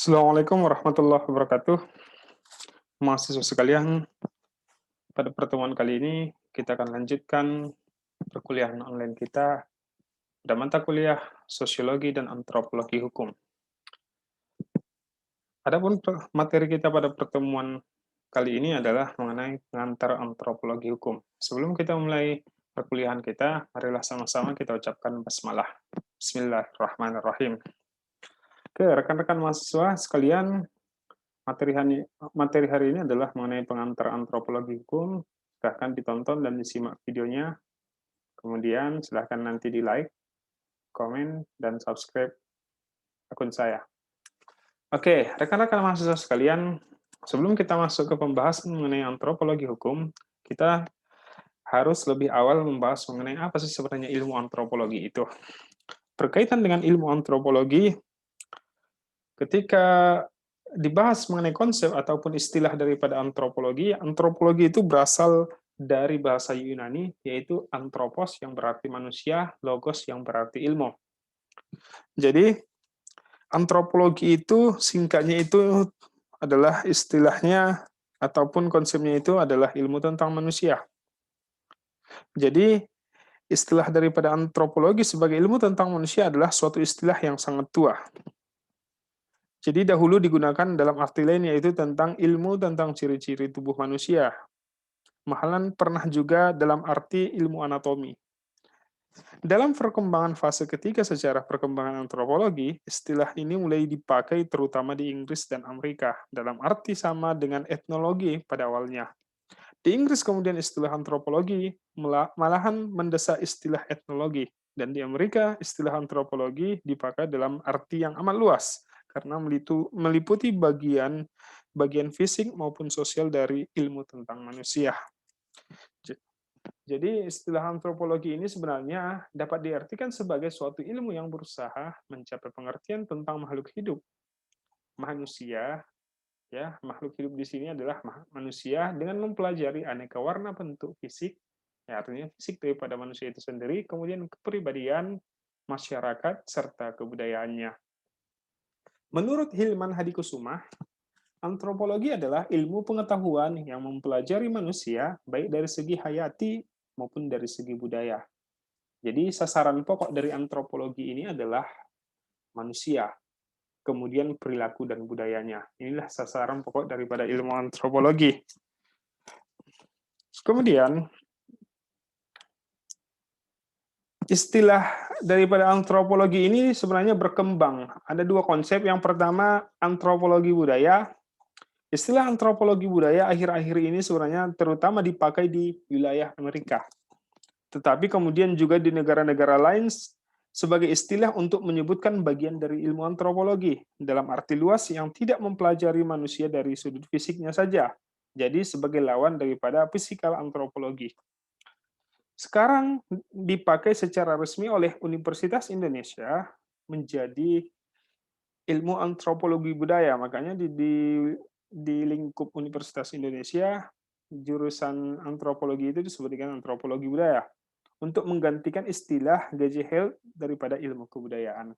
Assalamualaikum warahmatullahi wabarakatuh. Mahasiswa sekalian, pada pertemuan kali ini kita akan lanjutkan perkuliahan online kita pada mata kuliah Sosiologi dan Antropologi Hukum. Adapun materi kita pada pertemuan kali ini adalah mengenai pengantar antropologi hukum. Sebelum kita mulai perkuliahan kita, marilah sama-sama kita ucapkan basmalah. Bismillahirrahmanirrahim. Oke, rekan-rekan mahasiswa sekalian, materi hari ini adalah mengenai pengantar antropologi hukum. Silahkan ditonton dan disimak videonya. Kemudian silahkan nanti di-like, komen, dan subscribe akun saya. Oke, rekan-rekan mahasiswa sekalian, sebelum kita masuk ke pembahasan mengenai antropologi hukum, kita harus lebih awal membahas mengenai apa sih sebenarnya ilmu antropologi itu. Berkaitan dengan ilmu antropologi, ketika dibahas mengenai konsep ataupun istilah daripada antropologi, antropologi itu berasal dari bahasa Yunani, yaitu anthropos yang berarti manusia, logos yang berarti ilmu. Jadi, antropologi itu singkatnya itu adalah istilahnya ataupun konsepnya itu adalah ilmu tentang manusia. Jadi, istilah daripada antropologi sebagai ilmu tentang manusia adalah suatu istilah yang sangat tua. Jadi dahulu digunakan dalam arti lain yaitu tentang ilmu tentang ciri-ciri tubuh manusia. Mahalan pernah juga dalam arti ilmu anatomi. Dalam perkembangan fase ketiga sejarah perkembangan antropologi, istilah ini mulai dipakai terutama di Inggris dan Amerika, dalam arti sama dengan etnologi pada awalnya. Di Inggris kemudian istilah antropologi malahan mendesak istilah etnologi, dan di Amerika istilah antropologi dipakai dalam arti yang amat luas, karena meliputi bagian fisik maupun sosial dari ilmu tentang manusia. Jadi istilah antropologi ini sebenarnya dapat diartikan sebagai suatu ilmu yang berusaha mencapai pengertian tentang makhluk hidup, manusia, ya, makhluk hidup di sini adalah manusia dengan mempelajari aneka warna bentuk fisik, ya artinya fisik daripada manusia itu sendiri, kemudian kepribadian, masyarakat, serta kebudayaannya. Menurut Hilman Hadikusumah, antropologi adalah ilmu pengetahuan yang mempelajari manusia baik dari segi hayati maupun dari segi budaya. Jadi sasaran pokok dari antropologi ini adalah manusia, kemudian perilaku dan budayanya. Inilah sasaran pokok daripada ilmu antropologi. Kemudian, istilah daripada antropologi ini sebenarnya berkembang. Ada dua konsep. Yang pertama, antropologi budaya. Istilah antropologi budaya akhir-akhir ini sebenarnya terutama dipakai di wilayah Amerika. Tetapi kemudian juga di negara-negara lain sebagai istilah untuk menyebutkan bagian dari ilmu antropologi, dalam arti luas yang tidak mempelajari manusia dari sudut fisiknya saja. Jadi sebagai lawan daripada physical antropologi. Sekarang dipakai secara resmi oleh Universitas Indonesia menjadi ilmu antropologi budaya. Makanya di lingkup Universitas Indonesia, jurusan antropologi itu disebut dengan antropologi budaya, untuk menggantikan istilah Gejihel daripada ilmu kebudayaan.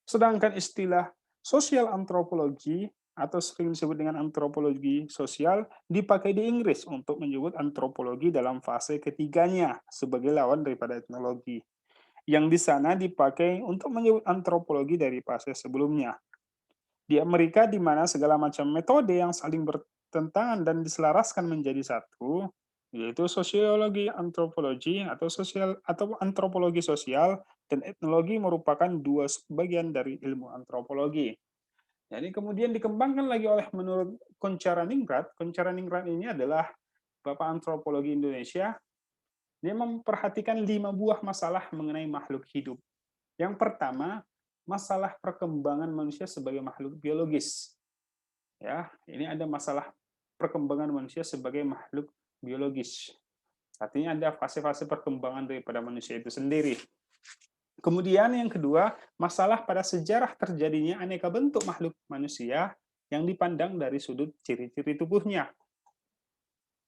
Sedangkan istilah sosial antropologi atau sering disebut dengan antropologi sosial dipakai di Inggris untuk menyebut antropologi dalam fase ketiganya sebagai lawan daripada etnologi. Yang di sana dipakai untuk menyebut antropologi dari fase sebelumnya. Di Amerika di mana segala macam metode yang saling bertentangan dan diselaraskan menjadi satu, yaitu sosiologi antropologi atau antropologi sosial dan etnologi merupakan dua bagian dari ilmu antropologi. Jadi kemudian dikembangkan lagi oleh menurut Koncharaningrat. Koncharaningrat ini adalah Bapak Antropologi Indonesia. Dia memperhatikan 5 buah masalah mengenai makhluk hidup. Yang pertama, masalah perkembangan manusia sebagai makhluk biologis. Ya, ini ada masalah perkembangan manusia sebagai makhluk biologis. Artinya ada fase-fase perkembangan daripada manusia itu sendiri. Kemudian yang kedua, masalah pada sejarah terjadinya aneka bentuk makhluk manusia yang dipandang dari sudut ciri-ciri tubuhnya.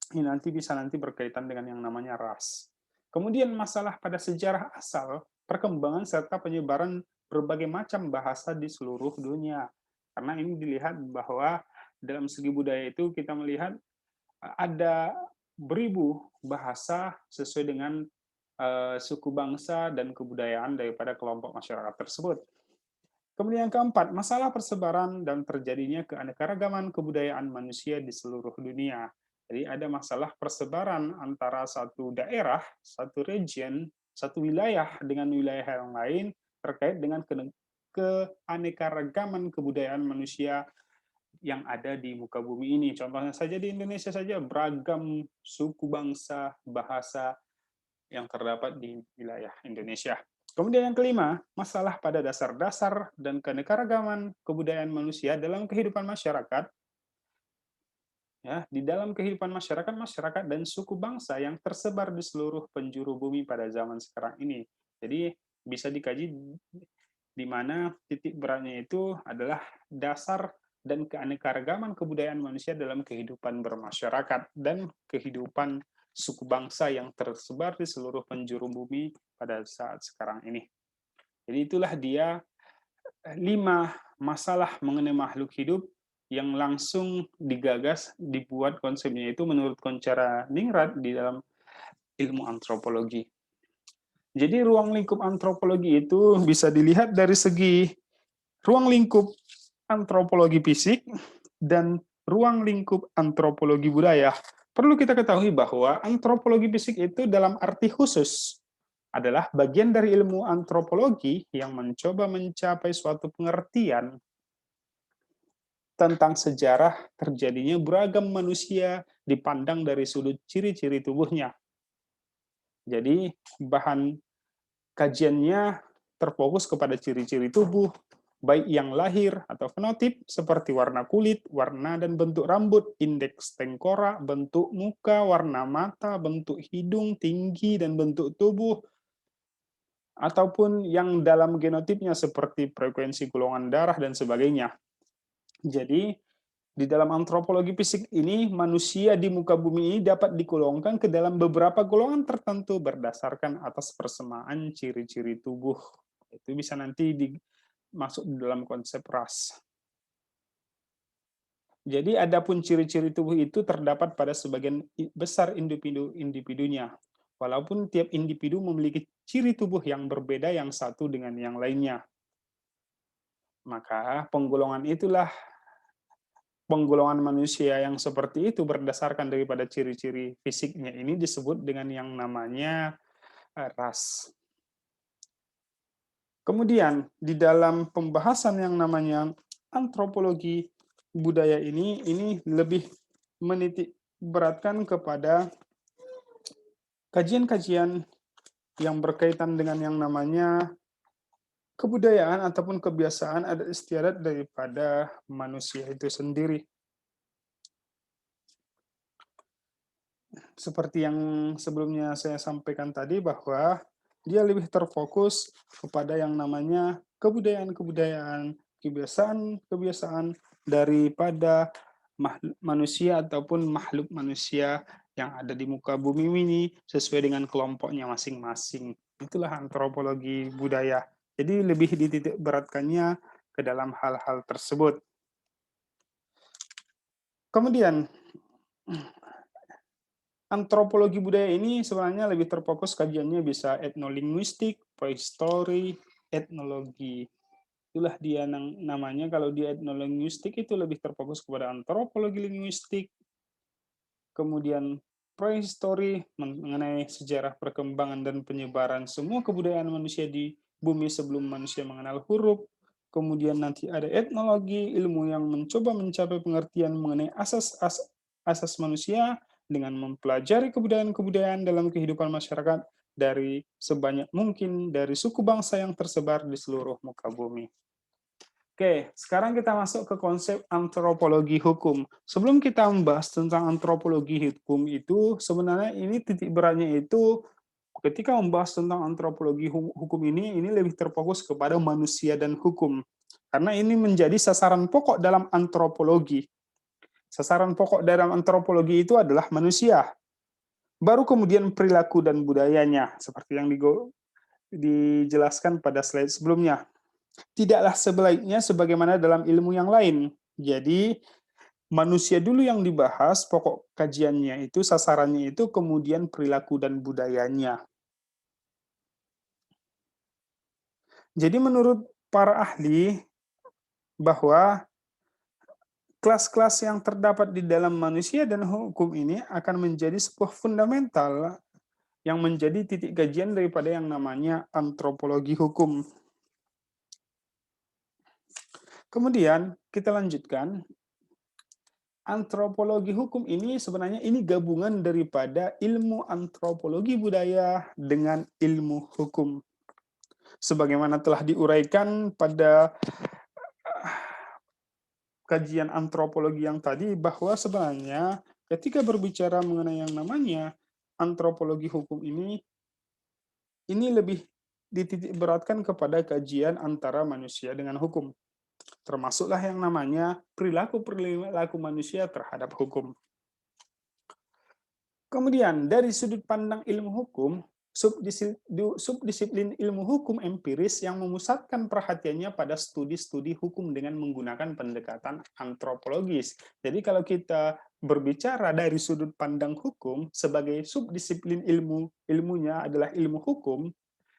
Ini nanti bisa berkaitan dengan yang namanya ras. Kemudian masalah pada sejarah asal, perkembangan serta penyebaran berbagai macam bahasa di seluruh dunia. Karena ini dilihat bahwa dalam segi budaya itu kita melihat ada beribu bahasa sesuai dengan suku bangsa dan kebudayaan daripada kelompok masyarakat tersebut. Kemudian yang keempat, masalah persebaran dan terjadinya keanekaragaman kebudayaan manusia di seluruh dunia. Jadi ada masalah persebaran antara satu daerah, satu region, satu wilayah dengan wilayah yang lain terkait dengan keanekaragaman kebudayaan manusia yang ada di muka bumi ini. Contohnya saja di Indonesia saja, beragam suku bangsa, bahasa yang terdapat di wilayah Indonesia. Kemudian yang kelima, masalah pada dasar-dasar dan keanekaragaman kebudayaan manusia dalam kehidupan masyarakat. Ya, di dalam kehidupan masyarakat, masyarakat dan suku bangsa yang tersebar di seluruh penjuru bumi pada zaman sekarang ini. Jadi bisa dikaji di mana titik beratnya itu adalah dasar dan keanekaragaman kebudayaan manusia dalam kehidupan bermasyarakat dan kehidupan suku bangsa yang tersebar di seluruh penjuru bumi pada saat sekarang ini. Jadi itulah dia 5 masalah mengenai makhluk hidup yang langsung digagas, dibuat konsepnya itu menurut Koncara Ningrat di dalam ilmu antropologi. Jadi ruang lingkup antropologi itu bisa dilihat dari segi ruang lingkup antropologi fisik dan ruang lingkup antropologi budaya. Perlu kita ketahui bahwa antropologi fisik itu dalam arti khusus adalah bagian dari ilmu antropologi yang mencoba mencapai suatu pengertian tentang sejarah terjadinya beragam manusia dipandang dari sudut ciri-ciri tubuhnya. Jadi bahan kajiannya terfokus kepada ciri-ciri tubuh, baik yang lahir atau fenotip, seperti warna kulit, warna dan bentuk rambut, indeks tengkorak, bentuk muka, warna mata, bentuk hidung, tinggi, dan bentuk tubuh, ataupun yang dalam genotipnya seperti frekuensi golongan darah dan sebagainya. Jadi, di dalam antropologi fisik ini, manusia di muka bumi ini dapat digolongkan ke dalam beberapa golongan tertentu berdasarkan atas persamaan ciri-ciri tubuh. Itu bisa nanti masuk dalam konsep ras. Jadi, adapun ciri-ciri tubuh itu terdapat pada sebagian besar individu-individunya. Walaupun tiap individu memiliki ciri tubuh yang berbeda yang satu dengan yang lainnya. Maka penggolongan itulah penggolongan manusia yang seperti itu berdasarkan daripada ciri-ciri fisiknya ini disebut dengan yang namanya ras. Kemudian di dalam pembahasan yang namanya antropologi budaya ini lebih menitik beratkan kepada kajian-kajian yang berkaitan dengan yang namanya kebudayaan ataupun kebiasaan adat istiadat daripada manusia itu sendiri. Seperti yang sebelumnya saya sampaikan tadi bahwa dia lebih terfokus kepada yang namanya kebudayaan-kebudayaan, kebiasaan-kebiasaan daripada manusia ataupun makhluk manusia yang ada di muka bumi ini sesuai dengan kelompoknya masing-masing. Itulah antropologi budaya. Jadi lebih dititik beratkannya ke dalam hal-hal tersebut. Kemudian, antropologi budaya ini sebenarnya lebih terfokus kajiannya bisa etnolinguistik, prehistory, etnologi. Itulah dia namanya, kalau di etnolinguistik itu lebih terfokus kepada antropologi linguistik, kemudian prehistory mengenai sejarah perkembangan dan penyebaran semua kebudayaan manusia di bumi sebelum manusia mengenal huruf. Kemudian nanti ada etnologi, ilmu yang mencoba mencapai pengertian mengenai asas manusia dengan mempelajari kebudayaan-kebudayaan dalam kehidupan masyarakat dari sebanyak mungkin dari suku bangsa yang tersebar di seluruh muka bumi. Oke, sekarang kita masuk ke konsep antropologi hukum. Sebelum kita membahas tentang antropologi hukum itu, sebenarnya ini titik beratnya itu ketika membahas tentang antropologi hukum ini lebih terfokus kepada manusia dan hukum. Karena ini menjadi sasaran pokok dalam antropologi. Sasaran pokok dalam antropologi itu adalah manusia. Baru kemudian perilaku dan budayanya, seperti yang dijelaskan pada slide sebelumnya. Tidaklah sebaliknya sebagaimana dalam ilmu yang lain. Jadi, manusia dulu yang dibahas, pokok kajiannya itu, sasarannya itu, kemudian perilaku dan budayanya. Jadi menurut para ahli, bahwa kelas-kelas yang terdapat di dalam manusia dan hukum ini akan menjadi sebuah fundamental yang menjadi titik kajian daripada yang namanya antropologi hukum. Kemudian kita lanjutkan, antropologi hukum ini sebenarnya ini gabungan daripada ilmu antropologi budaya dengan ilmu hukum. Sebagaimana telah diuraikan pada kajian antropologi yang tadi, bahwa sebenarnya ketika berbicara mengenai yang namanya antropologi hukum ini lebih dititik beratkan kepada kajian antara manusia dengan hukum. Termasuklah yang namanya perilaku-perilaku manusia terhadap hukum. Kemudian, dari sudut pandang ilmu hukum, subdisiplin ilmu hukum empiris yang memusatkan perhatiannya pada studi-studi hukum dengan menggunakan pendekatan antropologis. Jadi kalau kita berbicara dari sudut pandang hukum sebagai subdisiplin ilmunya adalah ilmu hukum,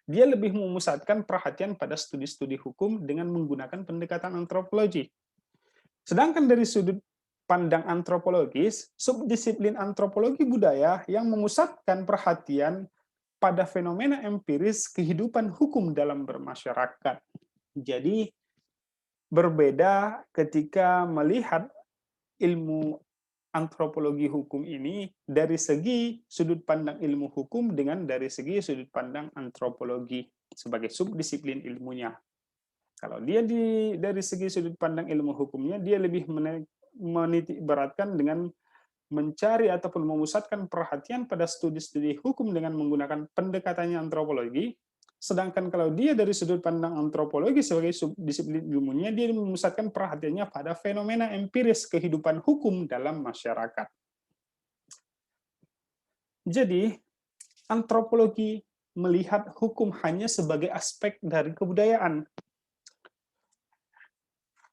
dia lebih memusatkan perhatian pada studi-studi hukum dengan menggunakan pendekatan antropologi. Sedangkan dari sudut pandang antropologis, subdisiplin antropologi budaya yang memusatkan perhatian pada fenomena empiris kehidupan hukum dalam bermasyarakat. Jadi, berbeda ketika melihat ilmu antropologi hukum ini dari segi sudut pandang ilmu hukum dengan dari segi sudut pandang antropologi sebagai subdisiplin ilmunya. Kalau dia dari segi sudut pandang ilmu hukumnya, dia lebih menitik beratkan dengan mencari ataupun memusatkan perhatian pada studi-studi hukum dengan menggunakan pendekatannya antropologi, sedangkan kalau dia dari sudut pandang antropologi sebagai subdisiplin ilmunya, dia memusatkan perhatiannya pada fenomena empiris kehidupan hukum dalam masyarakat. Jadi, antropologi melihat hukum hanya sebagai aspek dari kebudayaan.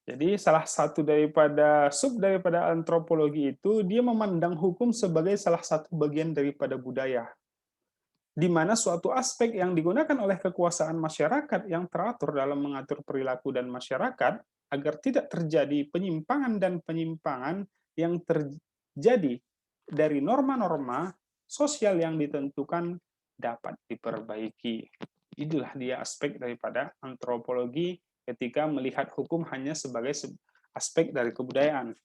Jadi salah satu daripada antropologi itu, dia memandang hukum sebagai salah satu bagian daripada budaya, di mana suatu aspek yang digunakan oleh kekuasaan masyarakat yang teratur dalam mengatur perilaku dan masyarakat agar tidak terjadi penyimpangan dan penyimpangan yang terjadi dari norma-norma sosial yang ditentukan dapat diperbaiki. Itulah dia aspek daripada antropologi ketika melihat hukum hanya sebagai aspek dari kebudayaan.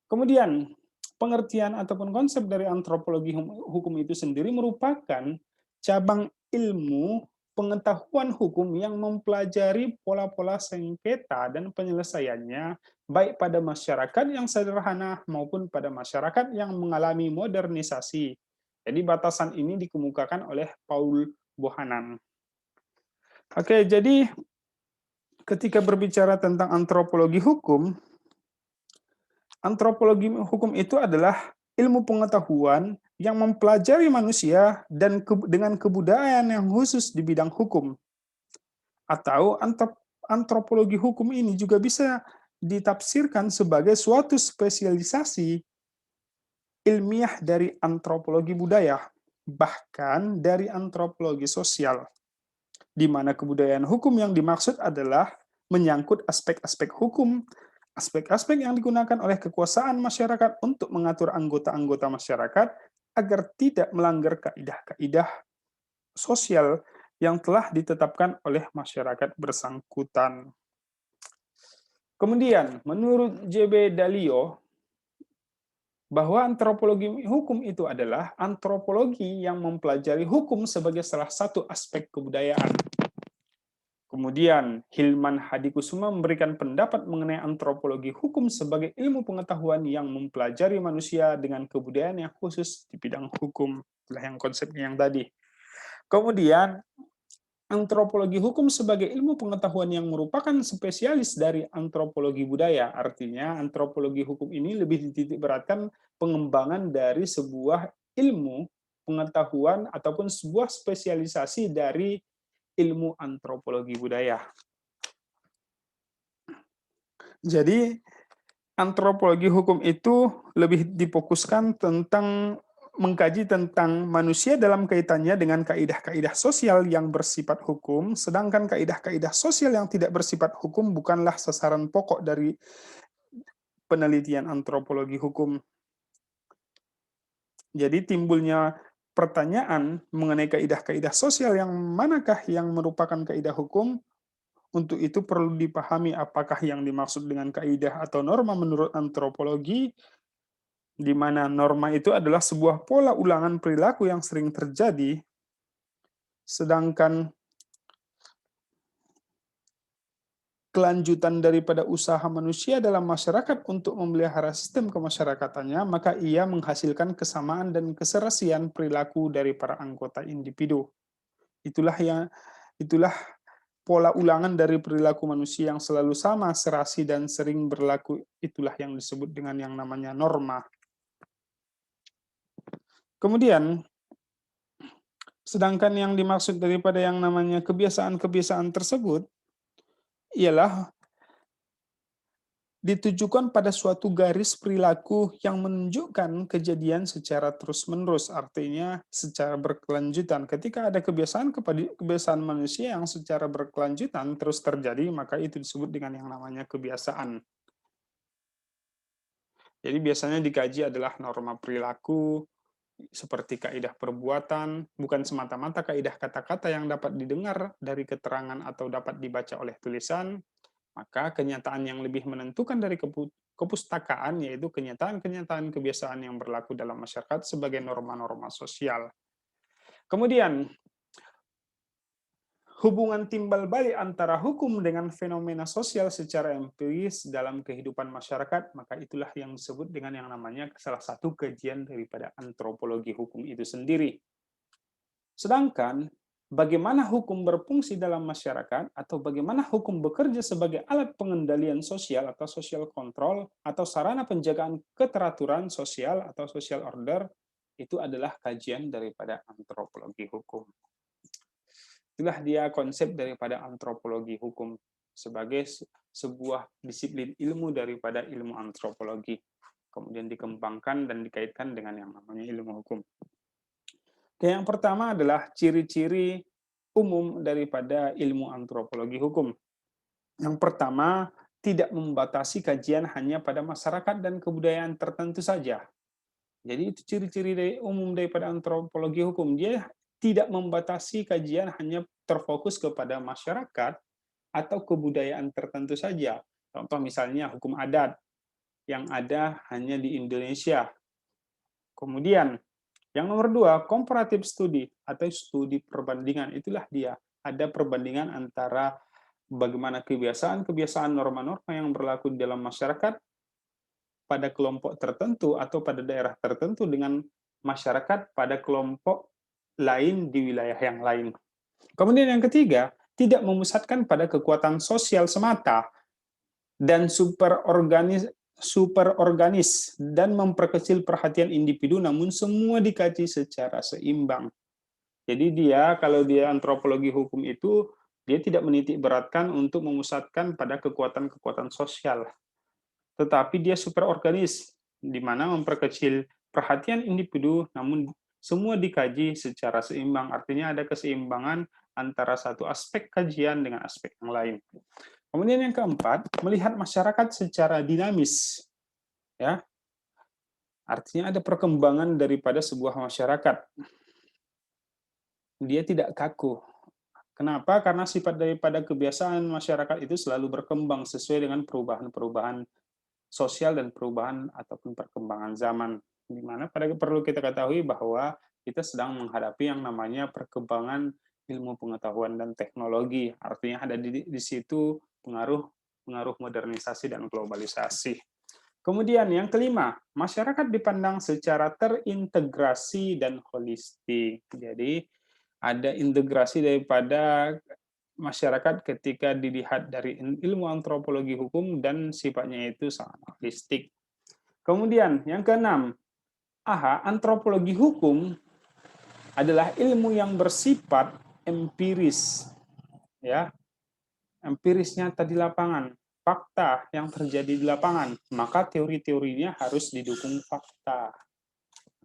Kemudian, pengertian ataupun konsep dari antropologi hukum itu sendiri merupakan cabang ilmu pengetahuan hukum yang mempelajari pola-pola sengketa dan penyelesaiannya, baik pada masyarakat yang sederhana maupun pada masyarakat yang mengalami modernisasi. Jadi batasan ini dikemukakan oleh Paul Bohannan. Oke, jadi ketika berbicara tentang antropologi hukum itu adalah ilmu pengetahuan yang mempelajari manusia dan dengan kebudayaan yang khusus di bidang hukum. Atau antropologi hukum ini juga bisa ditafsirkan sebagai suatu spesialisasi ilmiah dari antropologi budaya, bahkan dari antropologi sosial, di mana kebudayaan hukum yang dimaksud adalah menyangkut aspek-aspek hukum, aspek-aspek yang digunakan oleh kekuasaan masyarakat untuk mengatur anggota-anggota masyarakat agar tidak melanggar kaidah-kaidah sosial yang telah ditetapkan oleh masyarakat bersangkutan. Kemudian, menurut J.B. Dalio, bahwa antropologi hukum itu adalah antropologi yang mempelajari hukum sebagai salah satu aspek kebudayaan. Kemudian, Hilman Hadikusuma memberikan pendapat mengenai antropologi hukum sebagai ilmu pengetahuan yang mempelajari manusia dengan kebudayaan yang khusus di bidang hukum. Itulah yang konsepnya yang tadi. Kemudian, antropologi hukum sebagai ilmu pengetahuan yang merupakan spesialis dari antropologi budaya. Artinya, antropologi hukum ini lebih dititik beratkan pengembangan dari sebuah ilmu pengetahuan ataupun sebuah spesialisasi dari ilmu antropologi budaya. Jadi antropologi hukum itu lebih difokuskan tentang mengkaji tentang manusia dalam kaitannya dengan kaidah-kaidah sosial yang bersifat hukum, sedangkan kaidah-kaidah sosial yang tidak bersifat hukum bukanlah sasaran pokok dari penelitian antropologi hukum. Jadi timbulnya pertanyaan mengenai kaidah-kaidah sosial yang manakah yang merupakan kaidah hukum. Untuk itu perlu dipahami apakah yang dimaksud dengan kaidah atau norma menurut antropologi, di mana norma itu adalah sebuah pola ulangan perilaku yang sering terjadi, sedangkan kelanjutan daripada usaha manusia dalam masyarakat untuk memelihara sistem kemasyarakatannya, maka ia menghasilkan kesamaan dan keserasian perilaku dari para anggota individu. Itulah pola ulangan dari perilaku manusia yang selalu sama, serasi, dan sering berlaku. Itulah yang disebut dengan yang namanya norma. Kemudian, sedangkan yang dimaksud daripada yang namanya kebiasaan-kebiasaan tersebut ialah ditujukan pada suatu garis perilaku yang menunjukkan kejadian secara terus-menerus, artinya secara berkelanjutan. Ketika ada kebiasaan manusia yang secara berkelanjutan terus terjadi, maka itu disebut dengan yang namanya kebiasaan. Jadi biasanya dikaji adalah norma perilaku, seperti kaidah perbuatan, bukan semata-mata kaidah kata-kata yang dapat didengar dari keterangan atau dapat dibaca oleh tulisan, maka kenyataan yang lebih menentukan dari kepustakaan yaitu kenyataan-kenyataan kebiasaan yang berlaku dalam masyarakat sebagai norma-norma sosial. Kemudian, hubungan timbal balik antara hukum dengan fenomena sosial secara empiris dalam kehidupan masyarakat, maka itulah yang disebut dengan yang namanya salah satu kajian daripada antropologi hukum itu sendiri. Sedangkan bagaimana hukum berfungsi dalam masyarakat atau bagaimana hukum bekerja sebagai alat pengendalian sosial atau social control atau sarana penjagaan keteraturan sosial atau social order, itu adalah kajian daripada antropologi hukum. Itulah dia konsep daripada antropologi hukum sebagai sebuah disiplin ilmu daripada ilmu antropologi. Kemudian dikembangkan dan dikaitkan dengan yang namanya ilmu hukum. Yang pertama adalah ciri-ciri umum daripada ilmu antropologi hukum. Yang pertama, tidak membatasi kajian hanya pada masyarakat dan kebudayaan tertentu saja. Jadi itu ciri-ciri umum daripada antropologi hukum. Dia tidak membatasi kajian hanya terfokus kepada masyarakat atau kebudayaan tertentu saja. Contoh misalnya hukum adat yang ada hanya di Indonesia. Kemudian yang nomor dua, comparative study atau studi perbandingan. Itulah dia. Ada perbandingan antara bagaimana kebiasaan-kebiasaan norma-norma yang berlaku di dalam masyarakat pada kelompok tertentu atau pada daerah tertentu dengan masyarakat pada kelompok lain di wilayah yang lain. Kemudian yang ketiga, tidak memusatkan pada kekuatan sosial semata dan superorganis dan memperkecil perhatian individu, namun semua dikaji secara seimbang. Jadi kalau dia antropologi hukum itu, dia tidak menitik beratkan untuk memusatkan pada kekuatan-kekuatan sosial, tetapi dia superorganis, di mana memperkecil perhatian individu, namun semua dikaji secara seimbang. Artinya ada keseimbangan antara satu aspek kajian dengan aspek yang lain. Kemudian yang keempat, melihat masyarakat secara dinamis. Ya, artinya ada perkembangan daripada sebuah masyarakat. Dia tidak kaku. Kenapa? Karena sifat daripada kebiasaan masyarakat itu selalu berkembang sesuai dengan perubahan-perubahan sosial dan perubahan ataupun perkembangan zaman. Di mana perlu kita ketahui bahwa kita sedang menghadapi yang namanya perkembangan ilmu pengetahuan dan teknologi. Artinya ada di situ pengaruh modernisasi dan globalisasi. Kemudian yang kelima, masyarakat dipandang secara terintegrasi dan holistik. Jadi ada integrasi daripada masyarakat ketika dilihat dari ilmu antropologi hukum dan sifatnya itu sangat holistik. Kemudian yang keenam, antropologi hukum adalah ilmu yang bersifat empiris, ya, empiris nyata di lapangan. fakta yang terjadi di lapangan, maka teori-teorinya harus didukung fakta.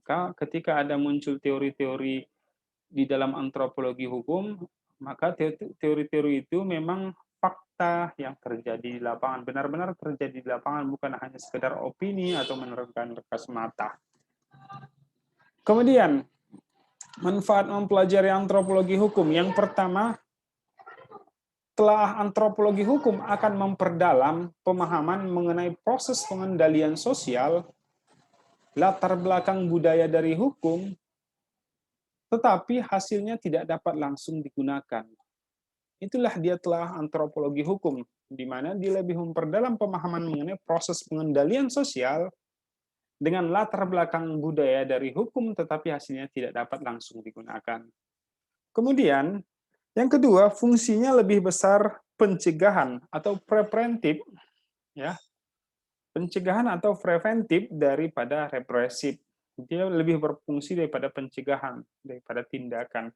Maka ketika ada muncul teori-teori di dalam antropologi hukum, maka teori-teori itu memang fakta yang terjadi di lapangan, benar-benar terjadi di lapangan, bukan hanya sekedar opini atau menerka-nerka semata. Kemudian, manfaat mempelajari antropologi hukum. Yang pertama, telah antropologi hukum akan memperdalam pemahaman mengenai proses pengendalian sosial, latar belakang budaya dari hukum, tetapi hasilnya tidak dapat langsung digunakan. Itulah dia telah antropologi hukum, di mana dia lebih memperdalam pemahaman mengenai proses pengendalian sosial dengan latar belakang budaya dari hukum, tetapi hasilnya tidak dapat langsung digunakan. Kemudian, yang kedua, fungsinya lebih besar pencegahan atau preventif, ya, pencegahan atau preventif daripada represif. Dia lebih berfungsi daripada pencegahan, daripada tindakan.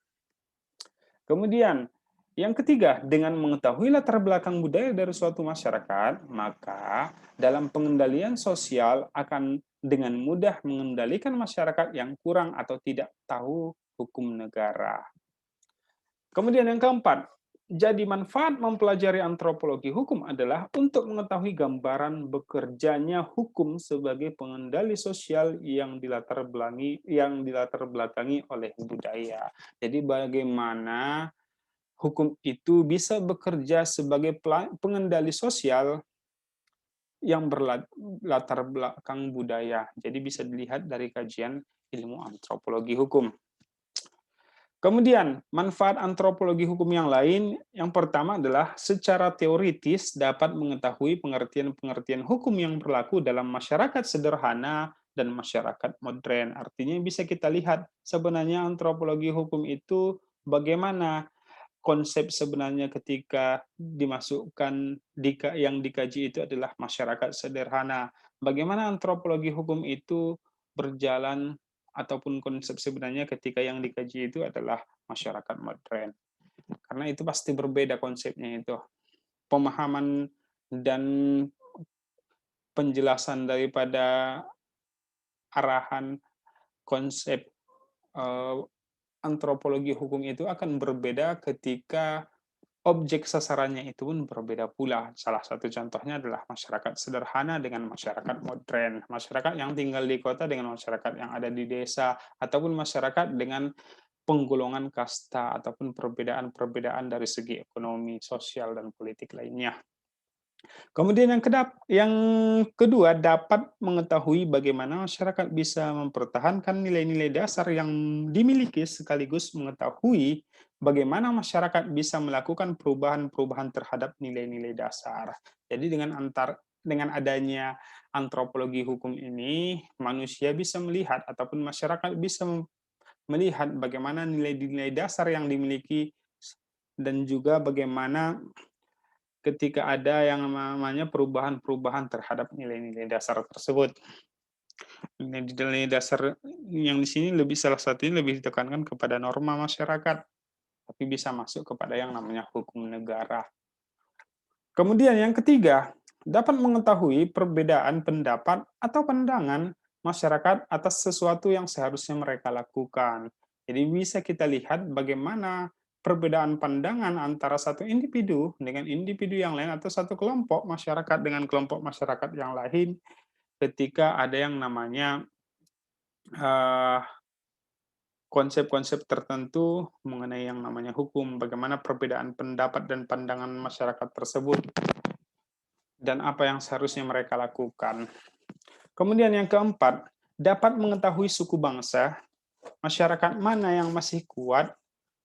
Kemudian, yang ketiga, dengan mengetahui latar belakang budaya dari suatu masyarakat, maka dalam pengendalian sosial akan dengan mudah mengendalikan masyarakat yang kurang atau tidak tahu hukum negara. Kemudian yang keempat, jadi manfaat mempelajari antropologi hukum adalah untuk mengetahui gambaran bekerjanya hukum sebagai pengendali sosial yang dilatar belakangi oleh budaya. Jadi bagaimana hukum itu bisa bekerja sebagai pengendali sosial yang berlatar belakang budaya. Jadi bisa dilihat dari kajian ilmu antropologi hukum. Kemudian, manfaat antropologi hukum yang lain, yang pertama adalah secara teoritis dapat mengetahui pengertian-pengertian hukum yang berlaku dalam masyarakat sederhana dan masyarakat modern. Artinya bisa kita lihat sebenarnya antropologi hukum itu bagaimana konsep sebenarnya ketika dimasukkan yang dikaji itu adalah masyarakat sederhana. Bagaimana antropologi hukum itu berjalan ataupun konsep sebenarnya ketika yang dikaji itu adalah masyarakat modern. Karena itu pasti berbeda konsepnya itu. Pemahaman dan penjelasan daripada arahan konsep eh, antropologi hukum itu akan berbeda ketika objek sasarannya itu pun berbeda pula. Salah satu contohnya adalah masyarakat sederhana dengan masyarakat modern, masyarakat yang tinggal di kota dengan masyarakat yang ada di desa, ataupun masyarakat dengan penggolongan kasta ataupun perbedaan-perbedaan dari segi ekonomi, sosial, dan politik lainnya. Kemudian yang kedua, dapat mengetahui bagaimana masyarakat bisa mempertahankan nilai-nilai dasar yang dimiliki sekaligus mengetahui bagaimana masyarakat bisa melakukan perubahan-perubahan terhadap nilai-nilai dasar. Jadi dengan adanya antropologi hukum ini, manusia bisa melihat ataupun masyarakat bisa melihat bagaimana nilai-nilai dasar yang dimiliki dan juga bagaimana ketika ada yang namanya perubahan-perubahan terhadap nilai-nilai dasar tersebut. Nilai-nilai dasar yang di sini salah satunya lebih ditekankan kepada norma masyarakat, tapi bisa masuk kepada yang namanya hukum negara. Kemudian yang ketiga, dapat mengetahui perbedaan pendapat atau pandangan masyarakat atas sesuatu yang seharusnya mereka lakukan. Jadi bisa kita lihat bagaimana perbedaan pandangan antara satu individu dengan individu yang lain atau satu kelompok masyarakat dengan kelompok masyarakat yang lain ketika ada yang namanya konsep-konsep tertentu mengenai yang namanya hukum, bagaimana perbedaan pendapat dan pandangan masyarakat tersebut dan apa yang seharusnya mereka lakukan. Kemudian yang keempat, dapat mengetahui suku bangsa, masyarakat mana yang masih kuat,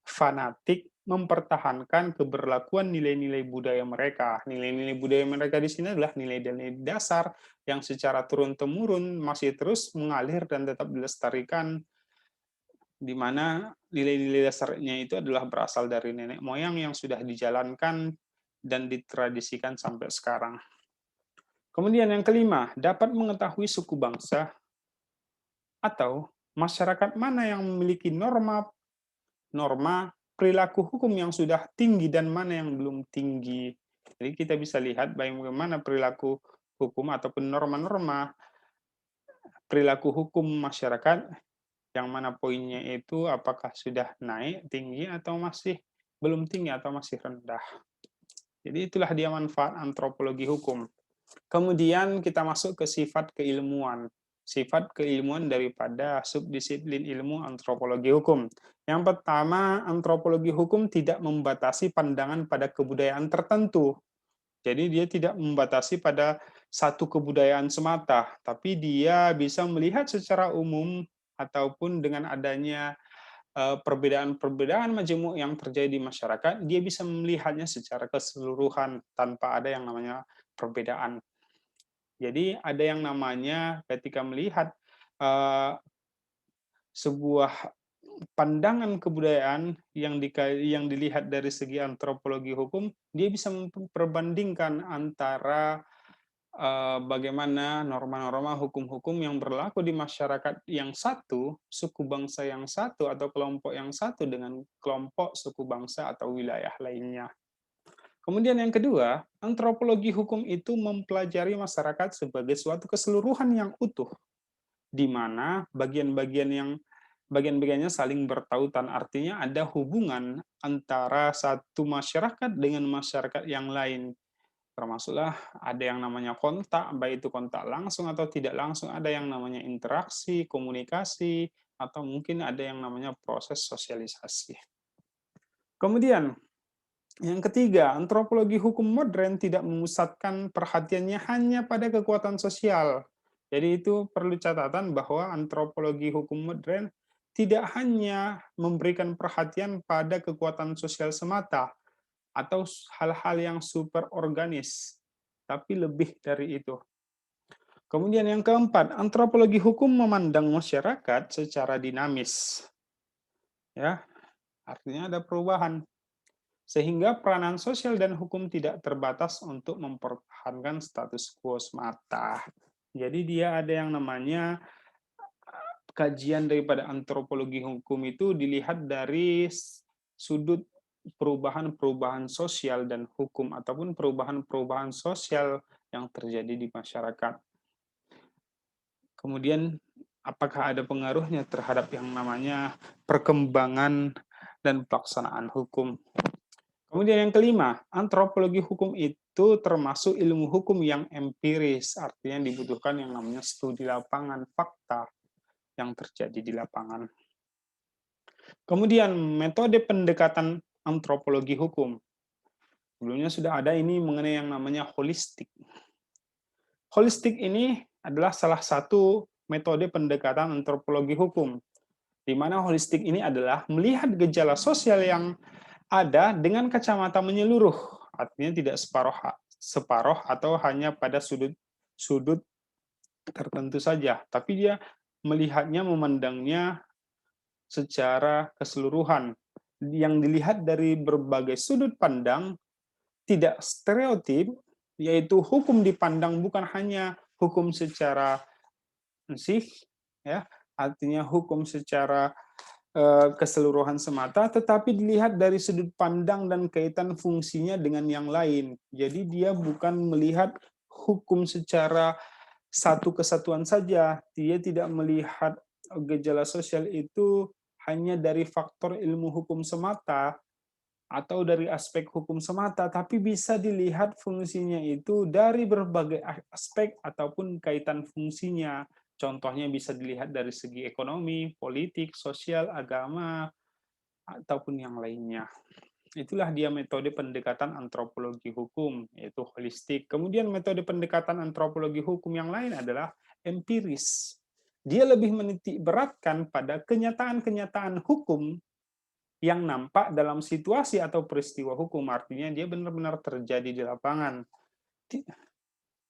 fanatik, mempertahankan keberlakuan nilai-nilai budaya mereka. Nilai-nilai budaya mereka di sini adalah nilai-nilai dasar yang secara turun-temurun masih terus mengalir dan tetap dilestarikan, di mana nilai-nilai dasarnya itu adalah berasal dari nenek moyang yang sudah dijalankan dan ditradisikan sampai sekarang. Kemudian yang kelima, dapat mengetahui suku bangsa atau masyarakat mana yang memiliki norma perilaku hukum yang sudah tinggi dan mana yang belum tinggi. Jadi kita bisa lihat bagaimana perilaku hukum ataupun norma-norma perilaku hukum masyarakat, yang mana poinnya itu apakah sudah naik tinggi atau masih belum tinggi atau masih rendah. Jadi itulah dia manfaat antropologi hukum. Kemudian kita masuk ke sifat keilmuan. Sifat keilmuan daripada subdisiplin ilmu antropologi hukum. Yang pertama, antropologi hukum tidak membatasi pandangan pada kebudayaan tertentu. Jadi dia tidak membatasi pada satu kebudayaan semata, tapi dia bisa melihat secara umum ataupun dengan adanya perbedaan-perbedaan majemuk yang terjadi di masyarakat, dia bisa melihatnya secara keseluruhan tanpa ada yang namanya perbedaan. Jadi ada yang namanya ketika melihat uh, sebuah pandangan kebudayaan yang dilihat dari segi antropologi hukum, dia bisa memperbandingkan antara bagaimana norma-norma hukum-hukum yang berlaku di masyarakat yang satu, suku bangsa yang satu, atau kelompok yang satu dengan kelompok suku bangsa atau wilayah lainnya. Kemudian yang kedua, antropologi hukum itu mempelajari masyarakat sebagai suatu keseluruhan yang utuh, di mana bagian-bagiannya saling bertautan. Artinya ada hubungan antara satu masyarakat dengan masyarakat yang lain. Termasuklah ada yang namanya kontak, baik itu kontak langsung atau tidak langsung, ada yang namanya interaksi, komunikasi, atau mungkin ada yang namanya proses sosialisasi. Kemudian, yang ketiga, antropologi hukum modern tidak memusatkan perhatiannya hanya pada kekuatan sosial. Jadi itu perlu catatan bahwa antropologi hukum modern tidak hanya memberikan perhatian pada kekuatan sosial semata atau hal-hal yang super organis, tapi lebih dari itu. Kemudian yang keempat, antropologi hukum memandang masyarakat secara dinamis. Ya, artinya ada perubahan. Sehingga peranan sosial dan hukum tidak terbatas untuk mempertahankan status quo semata. Jadi dia ada yang namanya kajian daripada antropologi hukum itu dilihat dari sudut perubahan-perubahan sosial dan hukum ataupun perubahan-perubahan sosial yang terjadi di masyarakat. Kemudian apakah ada pengaruhnya terhadap yang namanya perkembangan dan pelaksanaan hukum. Kemudian yang kelima, antropologi hukum itu termasuk ilmu hukum yang empiris, artinya dibutuhkan yang namanya studi lapangan, fakta yang terjadi di lapangan. Kemudian metode pendekatan antropologi hukum. Sebelumnya sudah ada ini mengenai yang namanya holistik. Holistik ini adalah salah satu metode pendekatan antropologi hukum, di mana holistik ini adalah melihat gejala sosial yang ada dengan kacamata menyeluruh, artinya tidak separuh atau hanya pada sudut tertentu saja, tapi dia melihatnya, memandangnya secara keseluruhan. Yang dilihat dari berbagai sudut pandang, tidak stereotip, yaitu hukum dipandang bukan hanya hukum secara sih, ya, artinya hukum secara keseluruhan semata, tetapi dilihat dari sudut pandang dan kaitan fungsinya dengan yang lain. Jadi dia bukan melihat hukum secara satu kesatuan saja. Dia tidak melihat gejala sosial itu hanya dari faktor ilmu hukum semata atau dari aspek hukum semata, tapi bisa dilihat fungsinya itu dari berbagai aspek ataupun kaitan fungsinya. Contohnya bisa dilihat dari segi ekonomi, politik, sosial, agama, ataupun yang lainnya. Itulah dia metode pendekatan antropologi hukum, yaitu holistik. Kemudian metode pendekatan antropologi hukum yang lain adalah empiris. Dia lebih menitik beratkan pada kenyataan-kenyataan hukum yang nampak dalam situasi atau peristiwa hukum. Artinya dia benar-benar terjadi di lapangan.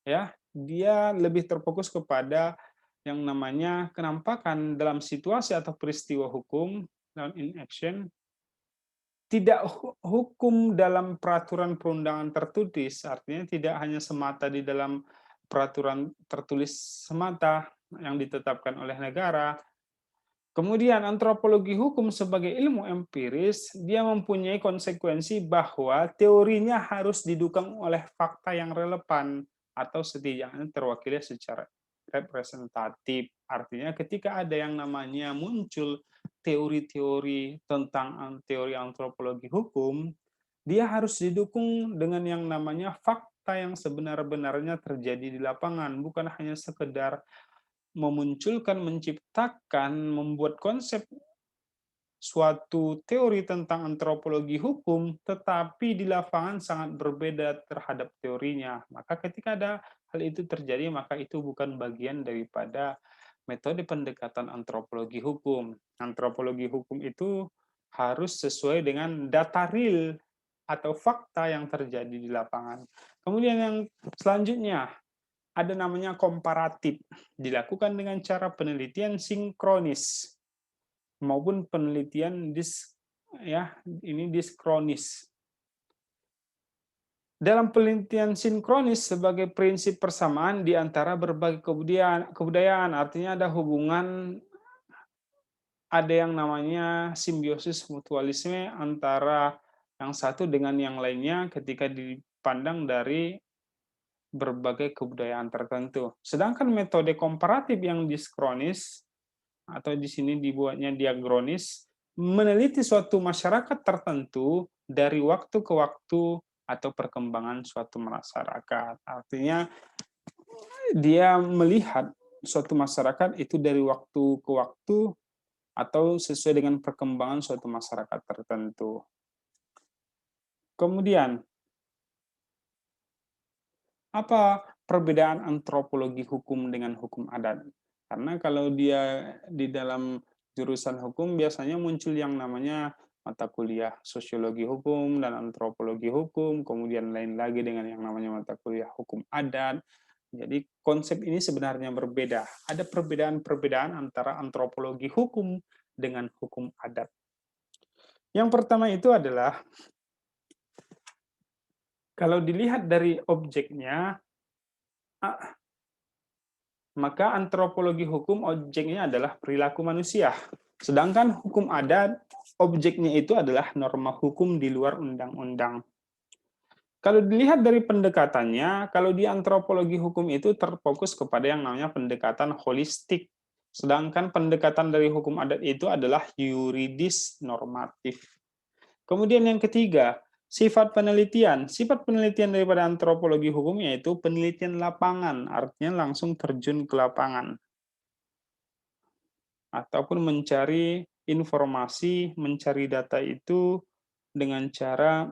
Ya, dia lebih terfokus kepada yang namanya kenampakan dalam situasi atau peristiwa hukum dalam in action, tidak hukum dalam peraturan perundangan tertulis, artinya tidak hanya semata di dalam peraturan tertulis semata yang ditetapkan oleh negara, Kemudian antropologi hukum sebagai ilmu empiris, dia mempunyai konsekuensi bahwa teorinya harus didukung oleh fakta yang relevan atau setidaknya terwakili secara representatif. Artinya ketika ada yang namanya muncul teori-teori tentang teori antropologi hukum, dia harus didukung dengan yang namanya fakta yang sebenar-benarnya terjadi di lapangan, bukan hanya sekedar memunculkan, menciptakan, membuat konsep suatu teori tentang antropologi hukum, tetapi di lapangan sangat berbeda terhadap teorinya. Maka ketika ada hal itu terjadi, maka itu bukan bagian daripada metode pendekatan antropologi hukum. Antropologi hukum itu harus sesuai dengan data real atau fakta yang terjadi di lapangan. Kemudian yang selanjutnya, ada namanya komparatif, dilakukan dengan cara penelitian sinkronis maupun penelitian diskronis. Dalam penelitian sinkronis sebagai prinsip persamaan di antara berbagai kebudayaan, artinya ada hubungan, ada yang namanya simbiosis mutualisme antara yang satu dengan yang lainnya ketika dipandang dari berbagai kebudayaan tertentu. Sedangkan metode komparatif yang diskronis atau di sini dibuatnya diakronis, meneliti suatu masyarakat tertentu dari waktu ke waktu atau perkembangan suatu masyarakat. Artinya dia melihat suatu masyarakat itu dari waktu ke waktu atau sesuai dengan perkembangan suatu masyarakat tertentu. Kemudian, apa perbedaan antropologi hukum dengan hukum adat? Karena kalau dia di dalam jurusan hukum biasanya muncul yang namanya mata kuliah sosiologi hukum dan antropologi hukum, kemudian lain lagi dengan yang namanya mata kuliah hukum adat. Jadi konsep ini sebenarnya berbeda. Ada perbedaan-perbedaan antara antropologi hukum dengan hukum adat. Yang pertama itu adalah kalau dilihat dari objeknya, maka antropologi hukum objeknya adalah perilaku manusia. Sedangkan hukum adat objeknya itu adalah norma hukum di luar undang-undang. Kalau dilihat dari pendekatannya, kalau di antropologi hukum itu terfokus kepada yang namanya pendekatan holistik. Sedangkan pendekatan dari hukum adat itu adalah yuridis normatif. Kemudian yang ketiga, sifat penelitian. Sifat penelitian daripada antropologi hukum yaitu penelitian lapangan, artinya langsung terjun ke lapangan. Ataupun mencari informasi, mencari data itu dengan cara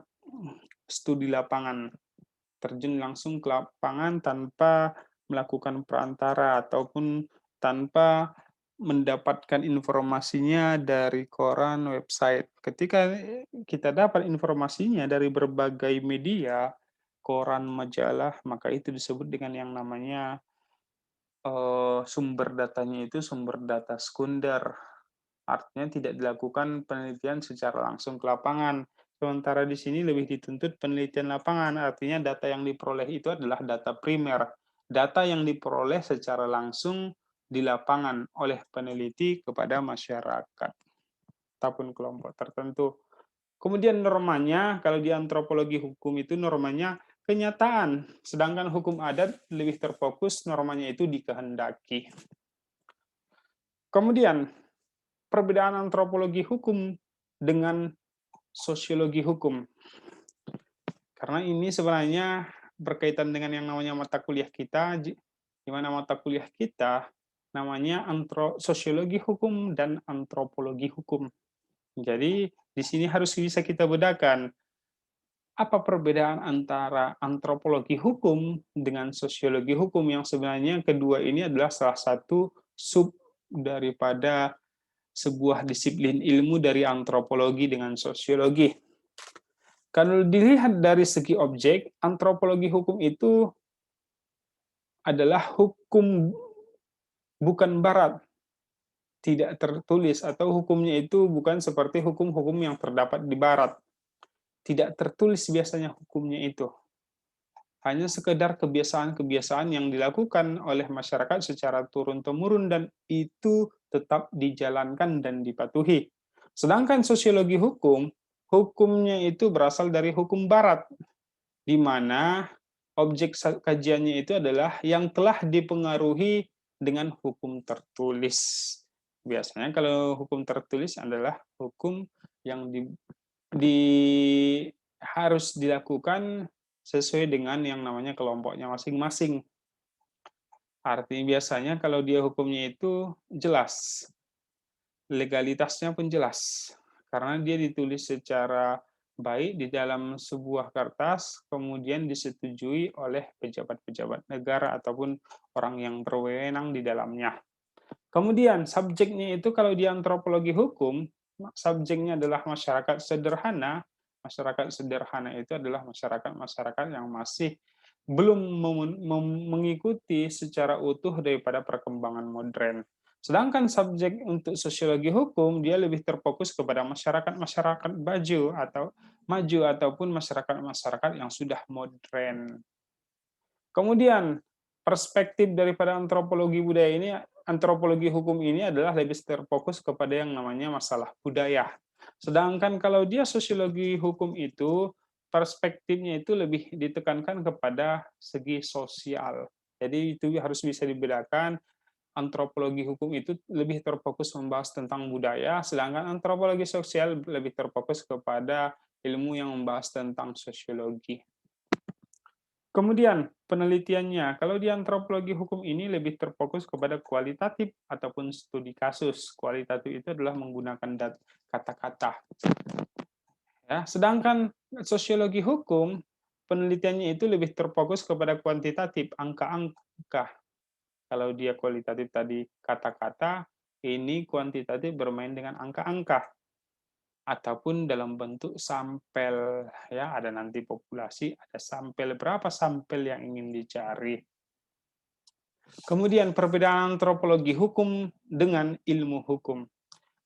studi lapangan. Terjun langsung ke lapangan tanpa melakukan perantara ataupun tanpa mendapatkan informasinya dari koran, website. Ketika kita dapat informasinya dari berbagai media, koran, majalah, maka itu disebut dengan yang namanya sumber datanya itu sumber data sekunder. Artinya tidak dilakukan penelitian secara langsung ke lapangan. Sementara di sini lebih dituntut penelitian lapangan, artinya data yang diperoleh itu adalah data primer. Data yang diperoleh secara langsung di lapangan oleh peneliti kepada masyarakat ataupun kelompok tertentu. Kemudian normanya, kalau di antropologi hukum itu normanya kenyataan, sedangkan hukum adat lebih terfokus normanya itu dikehendaki. Kemudian, perbedaan antropologi hukum dengan sosiologi hukum. Karena ini sebenarnya berkaitan dengan yang namanya mata kuliah kita, di mana mata kuliah kita namanya sosiologi hukum dan antropologi hukum. Jadi, di sini harus bisa kita bedakan apa perbedaan antara antropologi hukum dengan sosiologi hukum yang sebenarnya kedua ini adalah salah satu sub daripada sebuah disiplin ilmu dari antropologi dengan sosiologi. Kalau dilihat dari segi objek, antropologi hukum itu adalah hukum bukan barat, tidak tertulis, atau hukumnya itu bukan seperti hukum-hukum yang terdapat di barat. Tidak tertulis biasanya hukumnya itu. Hanya sekedar kebiasaan-kebiasaan yang dilakukan oleh masyarakat secara turun-temurun dan itu tetap dijalankan dan dipatuhi. Sedangkan sosiologi hukum, hukumnya itu berasal dari hukum barat, di mana objek kajiannya itu adalah yang telah dipengaruhi dengan hukum tertulis. Biasanya kalau hukum tertulis adalah hukum yang di harus dilakukan sesuai dengan yang namanya kelompoknya masing-masing. Artinya biasanya kalau dia hukumnya itu jelas, legalitasnya pun jelas, karena dia ditulis secara baik di dalam sebuah kertas, kemudian disetujui oleh pejabat-pejabat negara ataupun orang yang berwenang di dalamnya. Kemudian subjeknya itu kalau di antropologi hukum, subjeknya adalah masyarakat sederhana. Masyarakat sederhana itu adalah masyarakat-masyarakat yang masih belum mengikuti secara utuh daripada perkembangan modern. Sedangkan subjek untuk sosiologi hukum, dia lebih terfokus kepada masyarakat-masyarakat maju ataupun masyarakat-masyarakat yang sudah modern. Kemudian perspektif daripada antropologi hukum ini adalah lebih terfokus kepada yang namanya masalah budaya. Sedangkan kalau dia sosiologi hukum itu, perspektifnya itu lebih ditekankan kepada segi sosial. Jadi itu harus bisa dibedakan, antropologi hukum itu lebih terfokus membahas tentang budaya, sedangkan antropologi sosial lebih terfokus kepada ilmu yang membahas tentang sosiologi. Kemudian penelitiannya, kalau di antropologi hukum ini lebih terfokus kepada kualitatif ataupun studi kasus. Kualitatif itu adalah menggunakan kata-kata. Ya, sedangkan sosiologi hukum penelitiannya itu lebih terfokus kepada kuantitatif, angka-angka. Kalau dia kualitatif tadi kata-kata, ini kuantitatif bermain dengan angka-angka ataupun dalam bentuk sampel, ya ada nanti populasi, ada sampel, berapa sampel yang ingin dicari. Kemudian perbedaan antropologi hukum dengan ilmu hukum.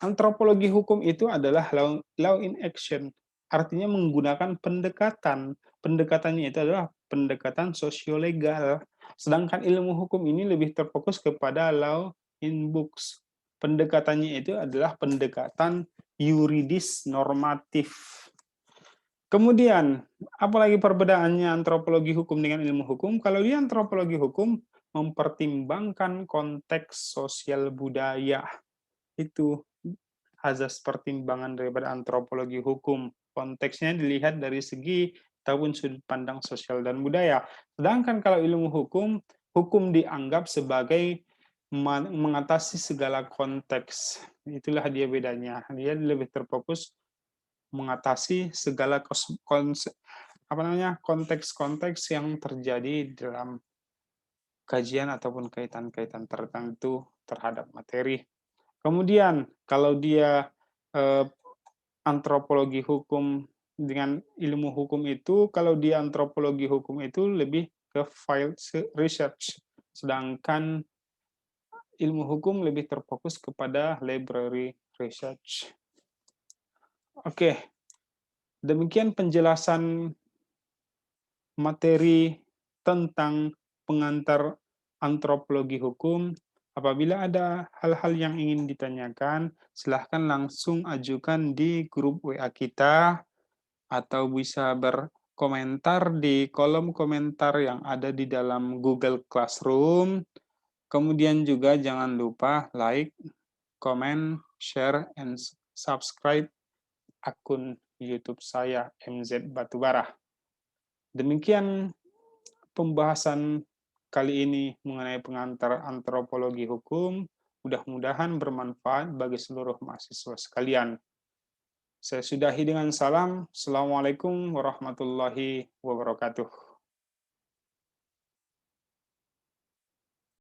Antropologi hukum itu adalah law in action, artinya menggunakan pendekatan. Pendekatannya itu adalah pendekatan sosiolegal. Sedangkan ilmu hukum ini lebih terfokus kepada law in books. Pendekatannya itu adalah pendekatan yuridis normatif. Kemudian, apalagi perbedaannya antropologi hukum dengan ilmu hukum? Kalau di antropologi hukum mempertimbangkan konteks sosial budaya. Itu azas pertimbangan daripada antropologi hukum. Konteksnya dilihat dari segi ataupun sudut pandang sosial dan budaya. Sedangkan kalau ilmu hukum, hukum dianggap sebagai mengatasi segala konteks. Itulah dia bedanya. Dia lebih terfokus mengatasi segala konteks-konteks yang terjadi dalam kajian ataupun kaitan-kaitan tertentu terhadap materi. Kemudian kalau dia eh, antropologi hukum dengan ilmu hukum itu, kalau di antropologi hukum itu lebih ke field research, sedangkan ilmu hukum lebih terfokus kepada library research. Oke, demikian penjelasan materi tentang pengantar antropologi hukum. Apabila ada hal-hal yang ingin ditanyakan, silahkan langsung ajukan di grup WA kita atau bisa berkomentar di kolom komentar yang ada di dalam Google Classroom. Kemudian juga jangan lupa like, comment, share, and subscribe akun YouTube saya, MZ Batubara. Demikian pembahasan kali ini mengenai pengantar antropologi hukum. Mudah-mudahan bermanfaat bagi seluruh mahasiswa sekalian. Saya sudahi dengan salam. Assalamualaikum warahmatullahi wabarakatuh.